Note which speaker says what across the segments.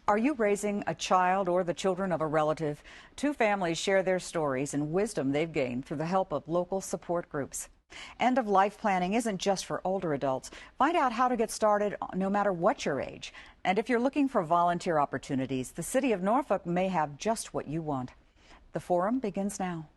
Speaker 1: Are you raising a child or the children of a relative? Two families share their stories and wisdom they've gained through the help of local support groups. End-of-life planning isn't just for older adults. Find out how to get started no matter what your age. And if you're looking for volunteer opportunities, the City of Norfolk may have just what you want. The forum begins now.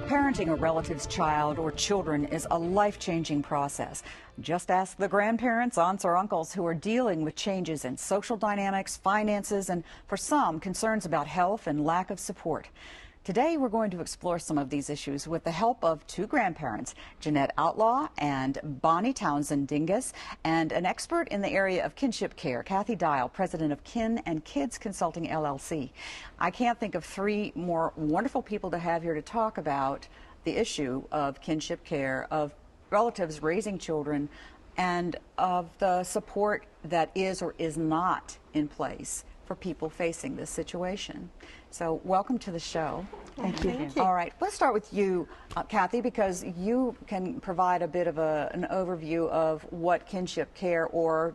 Speaker 1: Parenting a relative's child or children is a life-changing process. Just ask the grandparents, aunts, or uncles who are dealing with changes in social dynamics, finances, and for some, concerns about health and lack of support. Today, we're going to explore some of these issues with the help of two grandparents, Jeanette Outlaw and Bonnie Townsend Dingus, and an expert in the area of kinship care, Kathy Dial, president of Kin and Kids Consulting, LLC. I can't think of three more wonderful people to have here to talk about the issue of kinship care, of relatives raising children, and of the support that is or is not in place for people facing this situation. So welcome to the show.
Speaker 2: Thank you.
Speaker 3: Thank you.
Speaker 1: All right, let's start with you, Kathy, because you can provide a bit of an overview of what kinship care or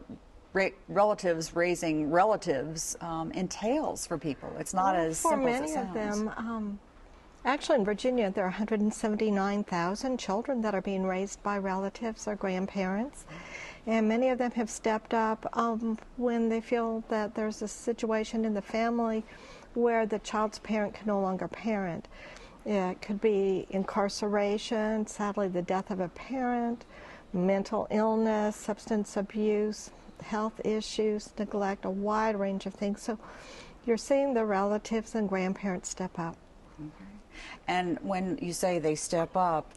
Speaker 1: relatives raising relatives entails for people. It's not as simple as it sounds.
Speaker 3: For many of them, actually in Virginia, there are 179,000 children that are being raised by relatives or grandparents. And many of them have stepped up when they feel that there's a situation in the family where the child's parent can no longer parent. It could be incarceration, sadly the death of a parent, mental illness, substance abuse, health issues, neglect, a wide range of things. So you're seeing the relatives and grandparents step up.
Speaker 1: Okay. And when you say they step up,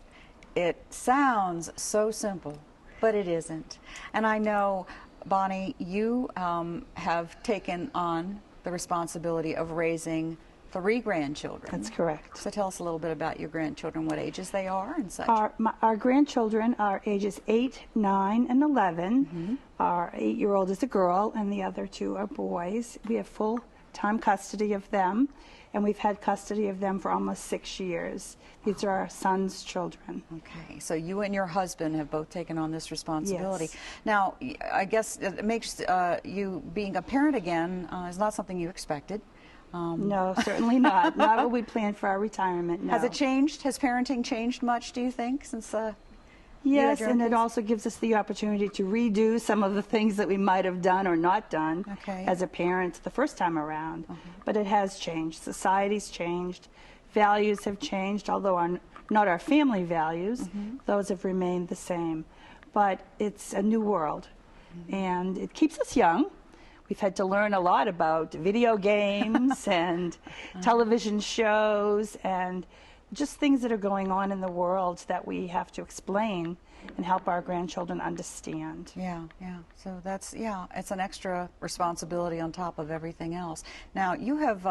Speaker 1: it sounds so simple, but it isn't. And I know, Bonnie, you have taken on the responsibility of raising 3 grandchildren.
Speaker 2: That's correct.
Speaker 1: So tell us a little bit about your grandchildren, what ages they are and such.
Speaker 2: Our grandchildren are ages 8, 9, and 11.
Speaker 1: Mm-hmm.
Speaker 2: Our 8-year-old is a girl and the other 2 are boys. We have full-time custody of them, and we've had custody of them for almost 6 years. These are our son's children.
Speaker 1: Okay, so you and your husband have both taken on this responsibility.
Speaker 2: Yes.
Speaker 1: Now, I guess it makes you being a parent again is not something you expected.
Speaker 2: No, certainly not. Not what we planned for our retirement, no.
Speaker 1: Has it changed? Has parenting changed much, do you think, since
Speaker 2: Yes, and it also gives us the opportunity to redo some of the things that we might have done or not done as a parent the first time around. But it has changed. Society's changed. Values have changed, although not our family values. Those have remained the same. But it's a new world, and it keeps us young. We've had to learn a lot about video games and television shows and just things that are going on in the world that we have to explain and help our grandchildren understand.
Speaker 1: Yeah. So that's, it's an extra responsibility on top of everything else. Now, you have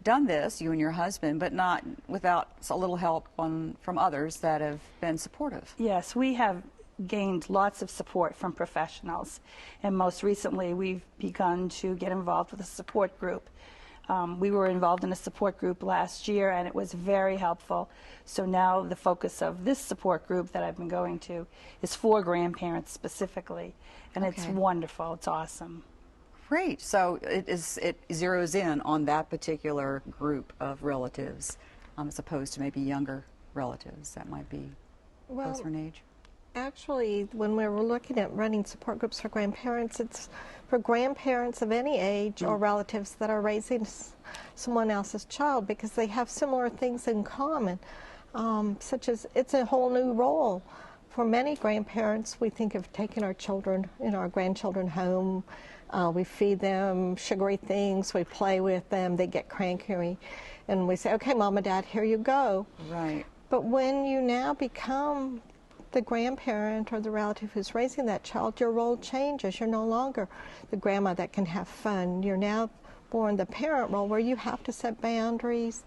Speaker 1: done this, you and your husband, but not without a little help from others that have been supportive.
Speaker 2: Yes, we have gained lots of support from professionals, and most recently we've begun to get involved with a support group. We were involved in a support group last year, and it was very helpful. So now the focus of this support group that I've been going to is for grandparents specifically, and it's wonderful. It's awesome.
Speaker 1: Great. So it zeroes in on that particular group of relatives, as opposed to maybe younger relatives that might be closer in age.
Speaker 3: Actually, when we were looking at running support groups for grandparents, it's for grandparents of any age or relatives that are raising someone else's child, because they have similar things in common, such as it's a whole new role. For many grandparents, we think of taking our children, our grandchildren home. We feed them sugary things, we play with them, they get cranky, and we say, okay, Mom and Dad, here you go.
Speaker 1: Right.
Speaker 3: But when you now become the grandparent or the relative who's raising that child, your role changes. You're no longer the grandma that can have fun. You're now more in the parent role, where you have to set boundaries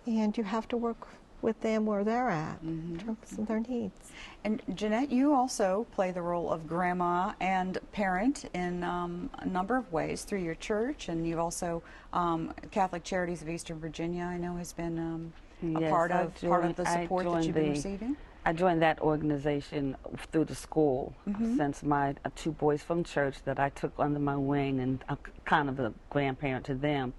Speaker 3: and you have to work with them where they're at in terms of their needs.
Speaker 1: And Jeanette, you also play the role of grandma and parent in a number of ways through your church, and you've also Catholic Charities of Eastern Virginia, I know, has been a part of the support that you've been receiving.
Speaker 4: I joined that organization through the school, since my 2 boys from church that I took under my wing, and I'm kind of a grandparent to them.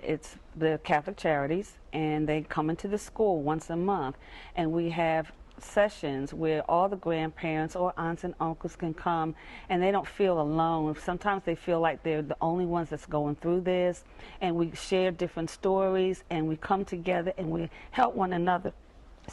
Speaker 4: It's the Catholic Charities, and they come into the school once a month, and we have sessions where all the grandparents or aunts and uncles can come, and they don't feel alone. Sometimes they feel like they're the only ones that's going through this, and we share different stories, and we come together and we help one another.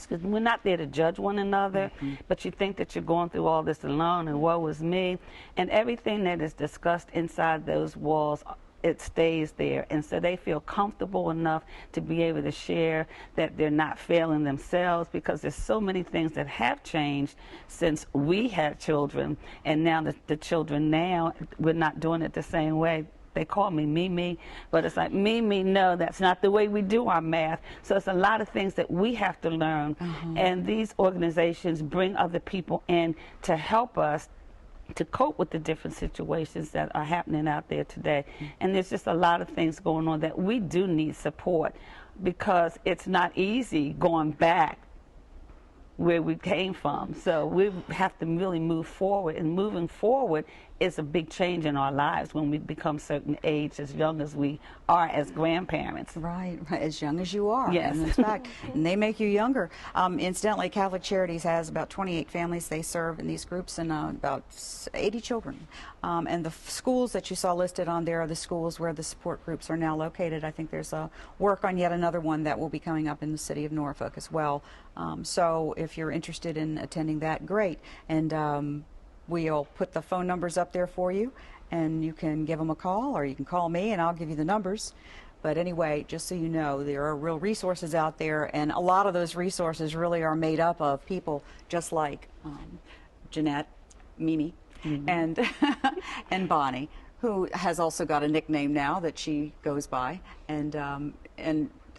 Speaker 4: We're not there to judge one another, but you think that you're going through all this alone, and woe is me, and everything that is discussed inside those walls, it stays there, and so they feel comfortable enough to be able to share that they're not failing themselves, because there's so many things that have changed since we had children, and now the children now, we're not doing it the same way. They call me Mimi, but it's like, Mimi, no, that's not the way we do our math. So it's a lot of things that we have to learn, and these organizations bring other people in to help us to cope with the different situations that are happening out there today. And there's just a lot of things going on that we do need support, because it's not easy going back where we came from. So we have to really move forward, and moving forward is a big change in our lives when we become certain age, as young as we are as grandparents.
Speaker 1: Right, as young as you are.
Speaker 4: Yes.
Speaker 1: And in fact, and they make you younger. Incidentally, Catholic Charities has about 28 families they serve in these groups, and about 80 children. And the schools that you saw listed on there are the schools where the support groups are now located. I think there's work on yet another one that will be coming up in the city of Norfolk as well. So if you're interested in attending that, great. And we'll put the phone numbers up there for you, and you can give them a call, or you can call me and I'll give you the numbers. But anyway, just so you know, there are real resources out there, and a lot of those resources really are made up of people just like Jeanette, Mimi, and and Bonnie, who has also got a nickname now that she goes by. And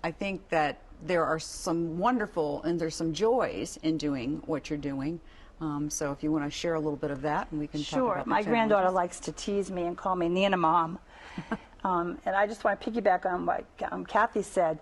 Speaker 1: I think that there are some wonderful, and there's some joys in doing what you're doing. So if you want to share a little bit of that, and we can talk about the
Speaker 2: My
Speaker 1: challenges.
Speaker 2: granddaughter likes to tease me and call me Nana Mom. And I just want to piggyback on what Kathy said.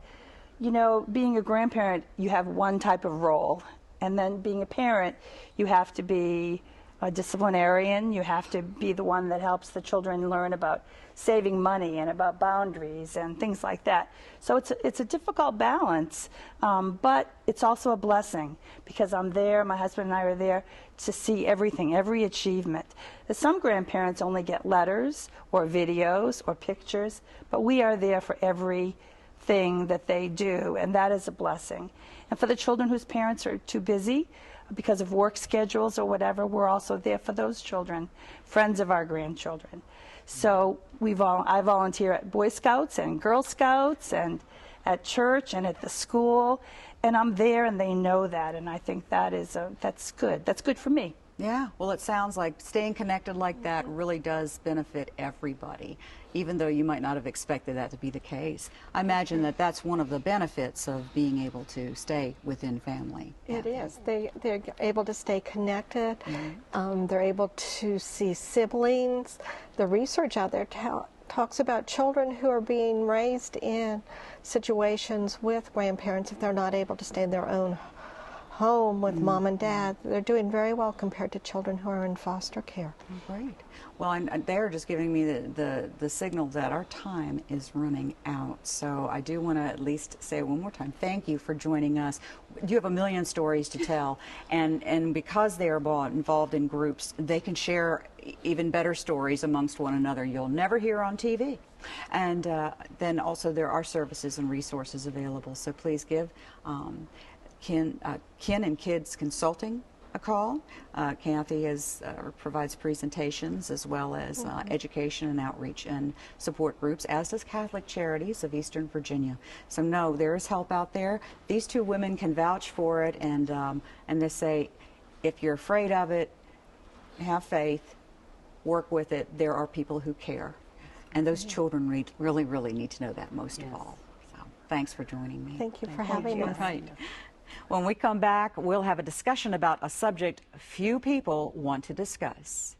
Speaker 2: You know, being a grandparent, you have one type of role. And then being a parent, you have to be a disciplinarian. You have to be the one that helps the children learn about saving money and about boundaries and things like that. So it's a difficult balance, but it's also a blessing, because I'm there, my husband and I are there to see everything, every achievement. Some grandparents only get letters or videos or pictures, but we are there for everything that they do, and that is a blessing. And for the children whose parents are too busy because of work schedules or whatever, we're also there for those children, friends of our grandchildren. So I volunteer at Boy Scouts and Girl Scouts and at church and at the school, and I'm there, and they know that, and I think that's good. That's good for me.
Speaker 1: Yeah, well, it sounds like staying connected like that really does benefit everybody, even though you might not have expected that to be the case. I imagine that that's one of the benefits of being able to stay within family.
Speaker 3: It is. They're able to stay connected. They're able to see siblings. The research out there talks about children who are being raised in situations with grandparents, if they're not able to stay in their own home with mom and dad. They're doing very well compared to children who are in foster care.
Speaker 1: Oh, great. Well, and they're just giving me the signal that our time is running out. So I do want to at least say one more time, thank you for joining us. You have a million stories to tell, and because they are involved in groups, they can share even better stories amongst one another you'll never hear on TV. And then also there are services and resources available. So please give Kin and Kids Consulting a call. Kathy provides presentations as well as education and outreach and support groups, as does Catholic Charities of Eastern Virginia. So no, there is help out there. These two women can vouch for it, and they say, if you're afraid of it, have faith, work with it. There are people who care. And those children really, really need to know that most of all. So thanks for joining me.
Speaker 3: Thank you for having us.
Speaker 1: Right. When we come back, we'll have a discussion about a subject few people want to discuss.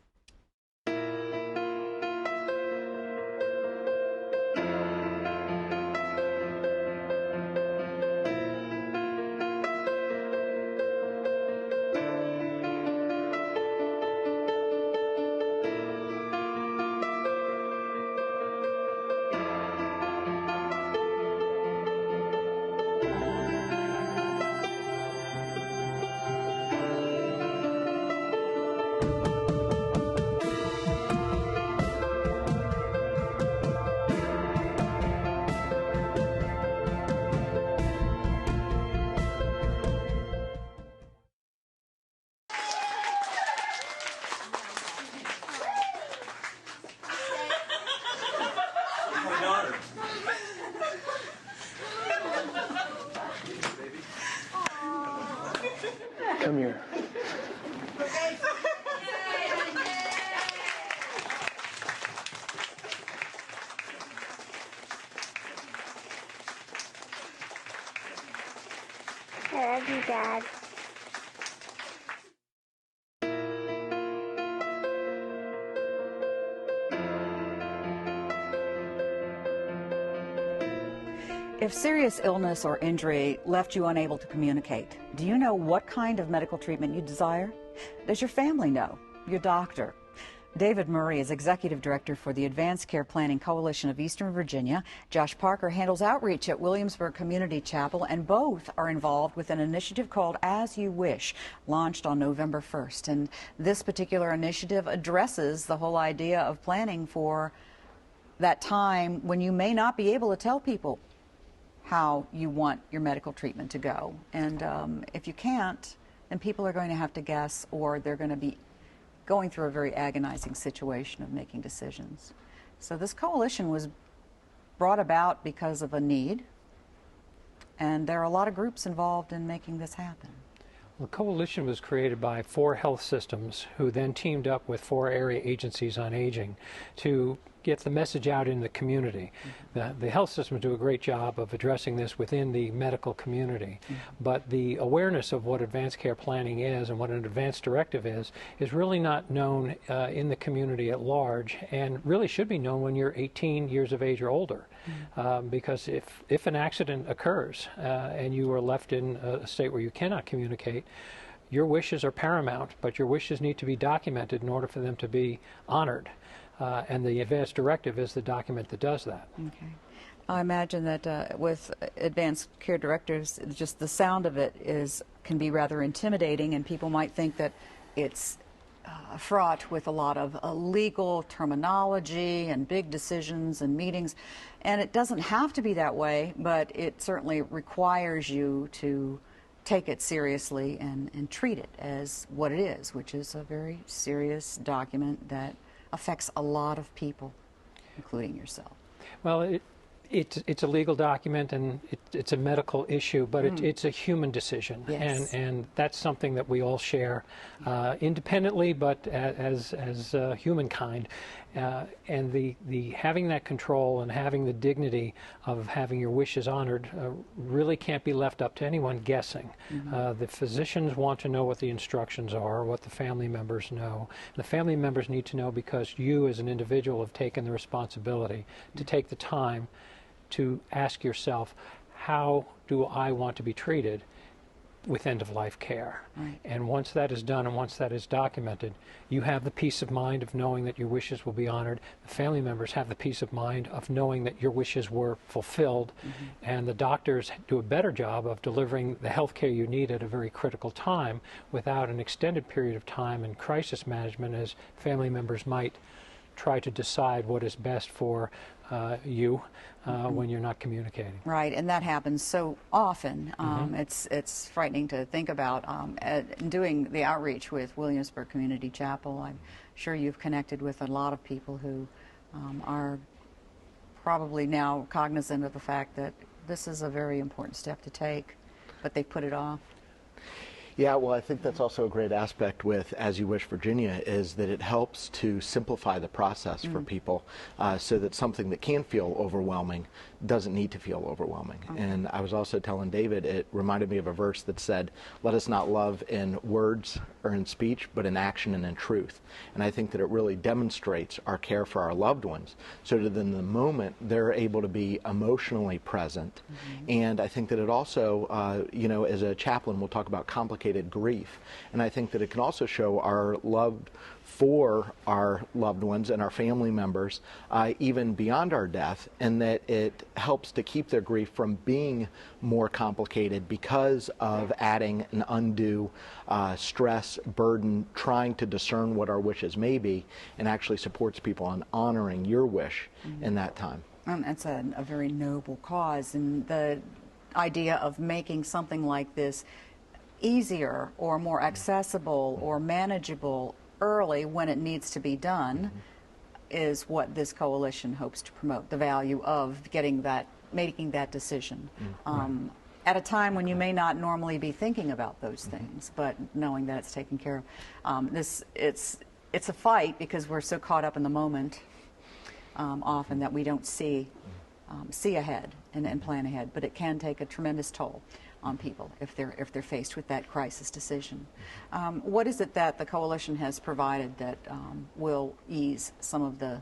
Speaker 5: Come here.
Speaker 6: I love you, Dad.
Speaker 1: If serious illness or injury left you unable to communicate, do you know what kind of medical treatment you desire? Does your family know? Your doctor? David Murray is Executive Director for the Advanced Care Planning Coalition of Eastern Virginia. Josh Parker handles outreach at Williamsburg Community Chapel, and both are involved with an initiative called As You Wish, launched on November 1st. And this particular initiative addresses the whole idea of planning for that time when you may not be able to tell people how you want your medical treatment to go. And if you can't, then people are going to have to guess, or they're going to be going through a very agonizing situation of making decisions. So this coalition was brought about because of a need, and there are a lot of groups involved in making this happen.
Speaker 5: The coalition was created by 4 health systems who then teamed up with 4 area agencies on aging to get the message out in the community. The health systems do a great job of addressing this within the medical community, but the awareness of what advanced care planning is and what an advance directive is really not known in the community at large, and really should be known when you're 18 years of age or older. Because if an accident occurs and you are left in a state where you cannot communicate, your wishes are paramount, but your wishes need to be documented in order for them to be honored. And the advance directive is the document that does that.
Speaker 1: Okay. I imagine that with advanced care directives, just the sound of it can be rather intimidating, and people might think that it's fraught with a lot of legal terminology and big decisions and meetings. And it doesn't have to be that way, but it certainly requires you to take it seriously and treat it as what it is, which is a very serious document that affects a lot of people, including yourself.
Speaker 5: Well, it's a legal document, and it's a medical issue, but it's a human decision.
Speaker 1: Yes.
Speaker 5: And that's something that we all share independently, but as humankind. And the having that control and having the dignity of having your wishes honored really can't be left up to anyone guessing. The physicians want to know what the instructions are, what the family members know. The family members need to know because you as an individual have taken the responsibility to take the time to ask yourself, how do I want to be treated with end-of-life care?
Speaker 1: Right.
Speaker 5: And once that is done and once that is documented, you have the peace of mind of knowing that your wishes will be honored. The family members have the peace of mind of knowing that your wishes were fulfilled. And the doctors do a better job of delivering the health care you need at a very critical time without an extended period of time in crisis management, as family members might try to decide what is best for you when you're not communicating.
Speaker 1: Right, and that happens so often. It's frightening to think about. Doing the outreach with Williamsburg Community Chapel, I'm sure you've connected with a lot of people who are probably now cognizant of the fact that this is a very important step to take, but they put it off.
Speaker 7: Yeah, well, I think that's also a great aspect with As You Wish Virginia, is that it helps to simplify the process for people so that something that can feel overwhelming doesn't need to feel overwhelming. And I was also telling David, it reminded me of a verse that said, let us not love in words or in speech, but in action and in truth. And I think that it really demonstrates our care for our loved ones so that in the moment they're able to be emotionally present. And I think that it also, you know, as a chaplain, we'll talk about complicated grief. And I think that it can also show our love for our loved ones and our family members, even beyond our death, and that it helps to keep their grief from being more complicated because of adding an undue stress, burden, trying to discern what our wishes may be, and actually supports people on honoring your wish in that time.
Speaker 1: That's a very noble cause, and the idea of making something like this easier or more accessible or manageable early when it needs to be done is what this coalition hopes to promote, the value of making that decision at a time when you may not normally be thinking about those things, but knowing that it's taken care of. It's a fight because we're so caught up in the moment often that we don't see ahead and plan ahead, but it can take a tremendous toll on people if they're faced with that crisis decision. What is it that the coalition has provided that will ease some of the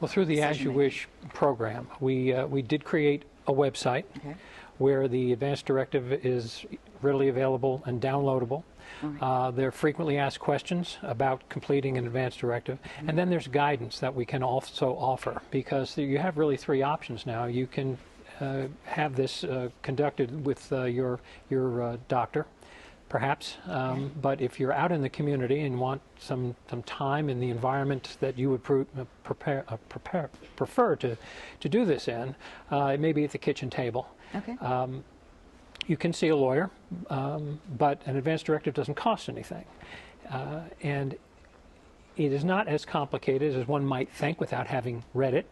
Speaker 5: Well, through the As You Wish program, we did create a website where the advance directive is readily available and downloadable. There are frequently asked questions about completing an advance directive, and then there's guidance that we can also offer, because you have really three options now. You can have this conducted with your doctor, perhaps, but if you're out in the community and want some time in the environment that you would prefer to do this in, it may be at the kitchen table. You can see a lawyer, but an advance directive doesn't cost anything, and it is not as complicated as one might think without having read it.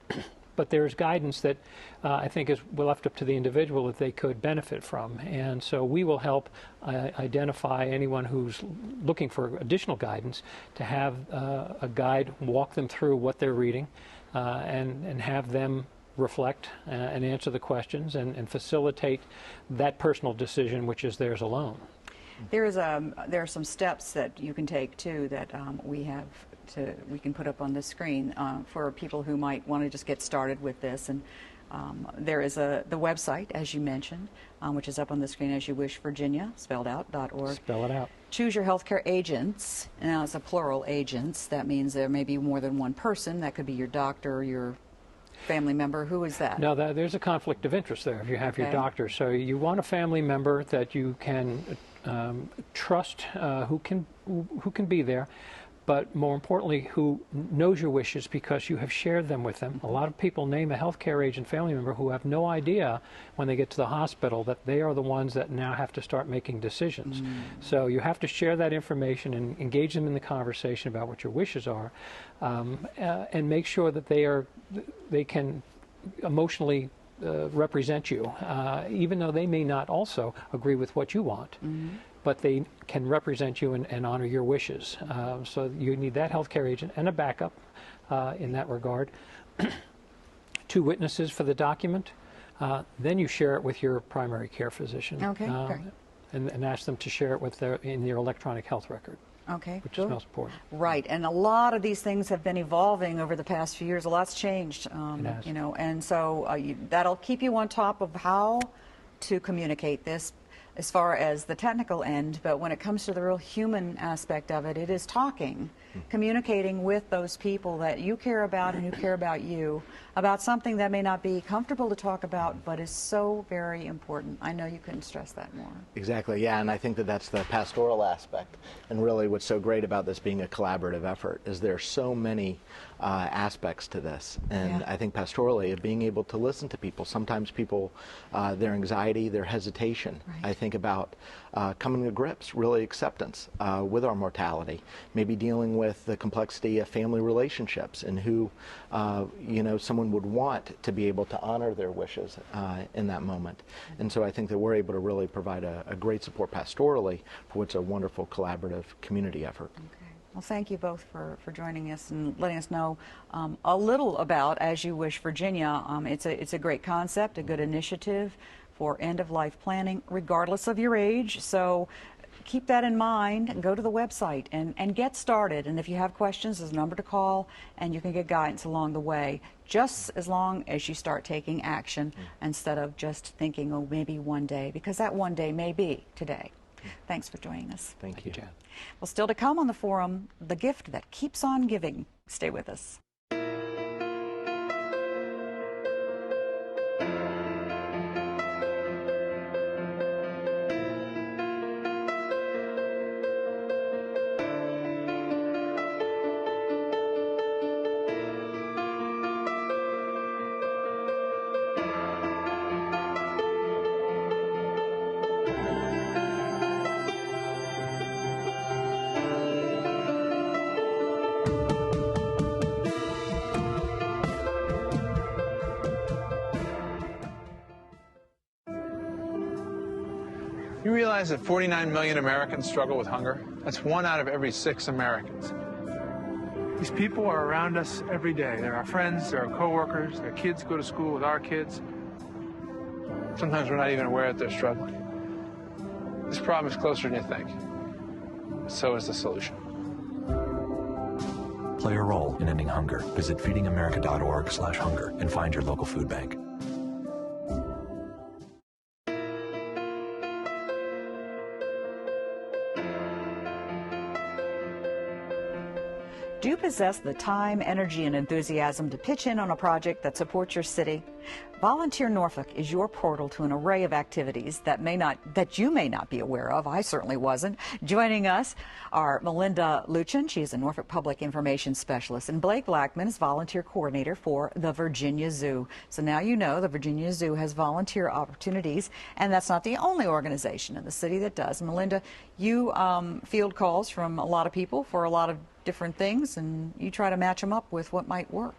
Speaker 5: But there's guidance that I think is left up to the individual that they could benefit from. And so we will help identify anyone who's looking for additional guidance to have a guide walk them through what they're reading and have them reflect and answer the questions and facilitate that personal decision, which is theirs alone.
Speaker 1: There are some steps that you can take too that we can put up on the screen for people who might want to just get started with this. And there is the website, as you mentioned, which is up on the screen, As You Wish Virginia, spelled out, .org.
Speaker 5: Spell it out.
Speaker 1: Choose your healthcare agents. Now it's a plural agents. That means there may be more than one person. That could be your doctor, your family member. Who is that?
Speaker 5: No, there's a conflict of interest there if you have your doctor. So you want a family member that you can trust, who can be there, but more importantly, who knows your wishes because you have shared them with them. A lot of people name a healthcare agent family member who have no idea when they get to the hospital that they are the ones that now have to start making decisions. So you have to share that information and engage them in the conversation about what your wishes are, and make sure that they can emotionally represent you, even though they may not also agree with what you want. But they can represent you and honor your wishes. So you need that healthcare agent and a backup in that regard. 2 witnesses for the document. Then you share it with your primary care physician. And ask them to share it in their electronic health record. Which is most important.
Speaker 1: Right, and a lot of these things have been evolving over the past few years. A lot's changed, you know, and so that'll keep you on top of how to communicate this as far as the technical end, but when it comes to the real human aspect of it, it is talking, communicating with those people that you care about and who care about you, about something that may not be comfortable to talk about, but is so very important. I know you couldn't stress that more.
Speaker 7: Exactly, yeah, and I think that that's the pastoral aspect. And really what's so great about this being a collaborative effort is there are so many aspects to this. And I think pastorally, of being able to listen to people, sometimes people, their anxiety, their hesitation. I think about coming to grips, really acceptance with our mortality, maybe dealing with with the complexity of family relationships and who, someone would want to be able to honor their wishes in that moment. And so I think that we're able to really provide a great support pastorally for what's a wonderful collaborative community effort.
Speaker 1: Okay. Well, thank you both for joining us and letting us know a little about As You Wish Virginia. It's a great concept, a good initiative for end-of-life planning, regardless of your age. So keep that in mind and go to the website and get started. And if you have questions, there's a number to call, and you can get guidance along the way, just as long as you start taking action instead of just thinking, oh, maybe one day, because that one day may be today. Thanks for joining us.
Speaker 7: Thank you,
Speaker 5: Jan.
Speaker 1: Well, still to come on the forum, the gift that keeps on giving. Stay with us.
Speaker 8: You realize that 49 million Americans struggle with hunger? That's 1 out of every 6 Americans.
Speaker 9: These people are around us every day. They're our friends, they're our coworkers, their kids go to school with our kids.
Speaker 8: Sometimes we're not even aware that they're struggling. This problem is closer than you think. So is the solution.
Speaker 10: Play a role in ending hunger. Visit feedingamerica.org/hunger and find your local food bank.
Speaker 1: Do you possess the time, energy, and enthusiasm to pitch in on a project that supports your city? Volunteer Norfolk is your portal to an array of activities that you may not be aware of. I certainly wasn't. Joining us are Melinda Luchin, she is a Norfolk Public Information Specialist, and Blake Blackman is Volunteer Coordinator for the Virginia Zoo. So now you know the Virginia Zoo has volunteer opportunities, and that's not the only organization in the city that does. Melinda, you field calls from a lot of people for a lot of different things, and you try to match them up with what might work.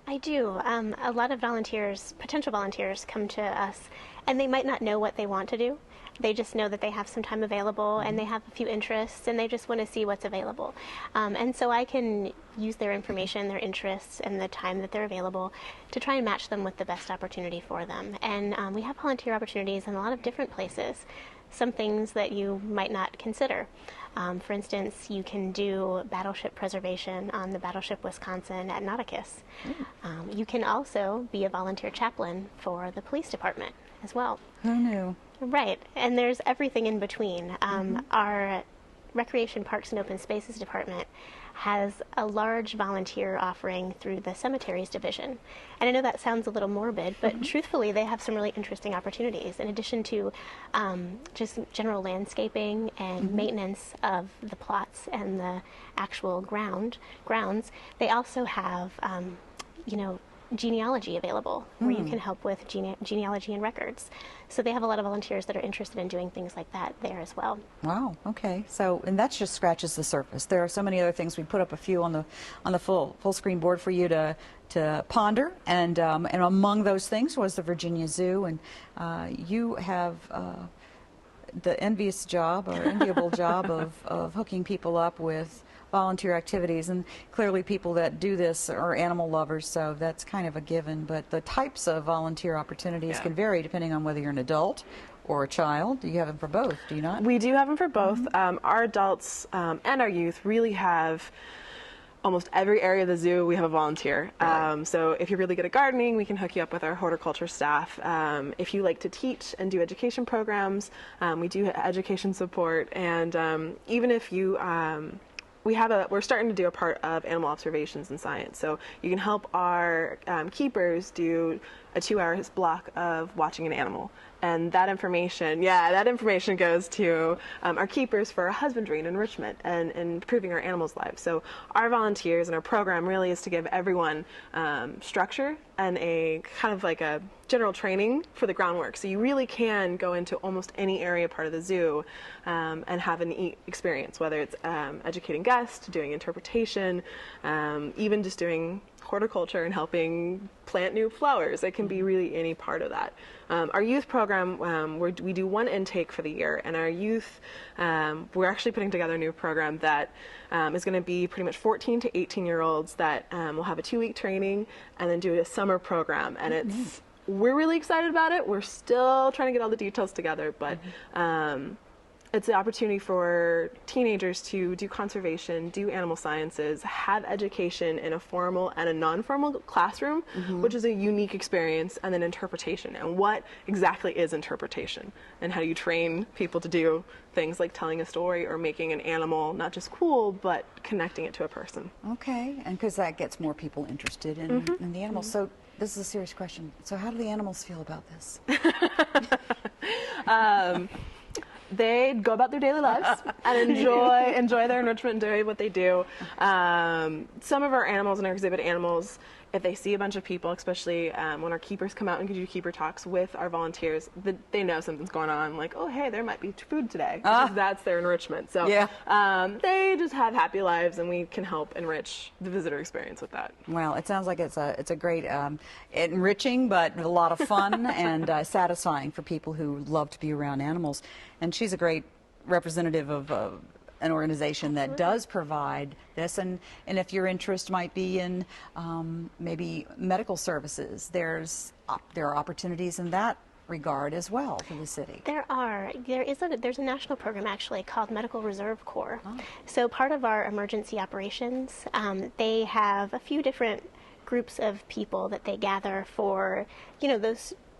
Speaker 11: I do. A lot of volunteers, potential volunteers, come to us and they might not know what they want to do. They just know that they have some time available and they have a few interests and they just want to see what's available. And so I can use their information, their interests, and the time that they're available to try and match them with the best opportunity for them. And we have volunteer opportunities in a lot of different places. Some things that you might not consider. For instance, you can do battleship preservation on the battleship Wisconsin at Nauticus. You can also be a volunteer chaplain for the police department as well.
Speaker 1: Who knew?
Speaker 11: Right, and there's everything in between. Our Recreation, Parks, and Open Spaces Department has a large volunteer offering through the Cemeteries Division. And I know that sounds a little morbid, but truthfully they have some really interesting opportunities. In addition to just general landscaping and maintenance of the plots and the actual grounds, they also have genealogy available where you can help with genealogy and records. So they have a lot of volunteers that are interested in doing things like that there as well.
Speaker 1: Wow, okay. So, and that just scratches the surface. There are so many other things. We put up a few on the full screen board for you to ponder, and among those things was the Virginia Zoo, and you have the envious job or enviable job of hooking people up with volunteer activities, and clearly people that do this are animal lovers, so that's kind of a given, but the types of volunteer opportunities can vary depending on whether you're an adult or a child. You have them for both, do you not?
Speaker 12: We do have them for both. Our adults and our youth really have almost every area of the zoo. We have a volunteer. So if you're really good at gardening, we can hook you up with our horticulture staff. If you like to teach and do education programs, we do education support, and even if you we're starting to do a part of animal observations in science. So you can help our keepers do a 2-hour block of watching an animal. And that information, that information goes to our keepers for husbandry and enrichment and improving our animals' lives. So our volunteers and our program really is to give everyone structure and a kind of like a general training for the groundwork. So you really can go into almost any area part of the zoo and have a neat experience, whether it's educating guests, doing interpretation, even just doing horticulture and helping plant new flowers. It can be really any part of that. Our youth program, we do one intake for the year, and our youth, we're actually putting together a new program that is going to be pretty much 14 to 18-year-olds that will have a 2-week training and then do a summer program. And we're really excited about it. We're still trying to get all the details together, but it's the opportunity for teenagers to do conservation, do animal sciences, have education in a formal and a non-formal classroom, which is a unique experience, and then interpretation. And what exactly is interpretation? And how do you train people to do things like telling a story or making an animal not just cool, but connecting it to a person?
Speaker 1: Okay, and because that gets more people interested in the animals. So this is a serious question. So how do the animals feel about this?
Speaker 12: They go about their daily lives and enjoy their enrichment, enjoy what they do. Some of our animals and our exhibit animals, if they see a bunch of people, especially when our keepers come out and do keeper talks with our volunteers, they know something's going on. Like, oh, hey, there might be food today. Because that's their enrichment. So they just have happy lives, and we can help enrich the visitor experience with that.
Speaker 1: Well, it sounds like it's a great enriching, but a lot of fun and satisfying for people who love to be around animals. And she's a great representative of an organization that does provide this, and if your interest might be in maybe medical services, there are opportunities in that regard as well for the city.
Speaker 11: There are. There's a national program actually called Medical Reserve Corps. So part of our emergency operations, they have a few different groups of people that they gather for,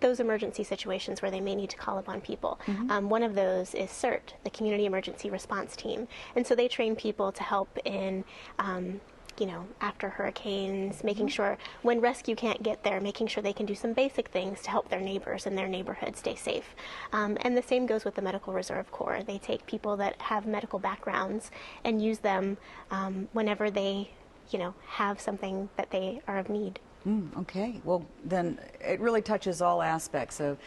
Speaker 11: those emergency situations where they may need to call upon people. One of those is CERT, the Community Emergency Response Team. And so they train people to help in, after hurricanes, making sure when rescue can't get there, making sure they can do some basic things to help their neighbors and their neighborhood stay safe. And the same goes with the Medical Reserve Corps. They take people that have medical backgrounds and use them whenever they, have something that they are of need.
Speaker 1: Okay, well then it really touches all aspects of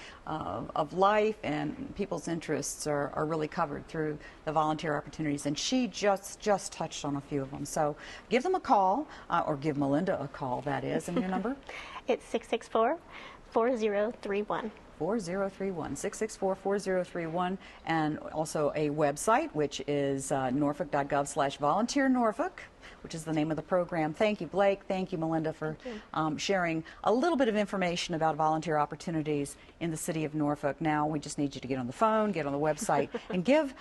Speaker 1: life, and people's interests are really covered through the volunteer opportunities, and she just touched on a few of them. So give them a call, or give Melinda a call, that is. And your number? It's
Speaker 11: 664-4031.
Speaker 1: 4031, 664-4031, and also a website, which is norfolk.gov/volunteer-norfolk, which is the name of the program. Thank you, Blake. Thank you, Melinda, for sharing a little bit of information about volunteer opportunities in the city of Norfolk. Now we just need you to get on the phone, get on the website, and give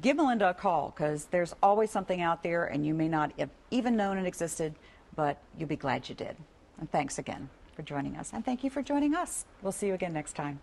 Speaker 1: Melinda a call, because there's always something out there, and you may not have even known it existed, but you'll be glad you did. And thanks again for joining us. And thank you for joining us. We'll see you again next time.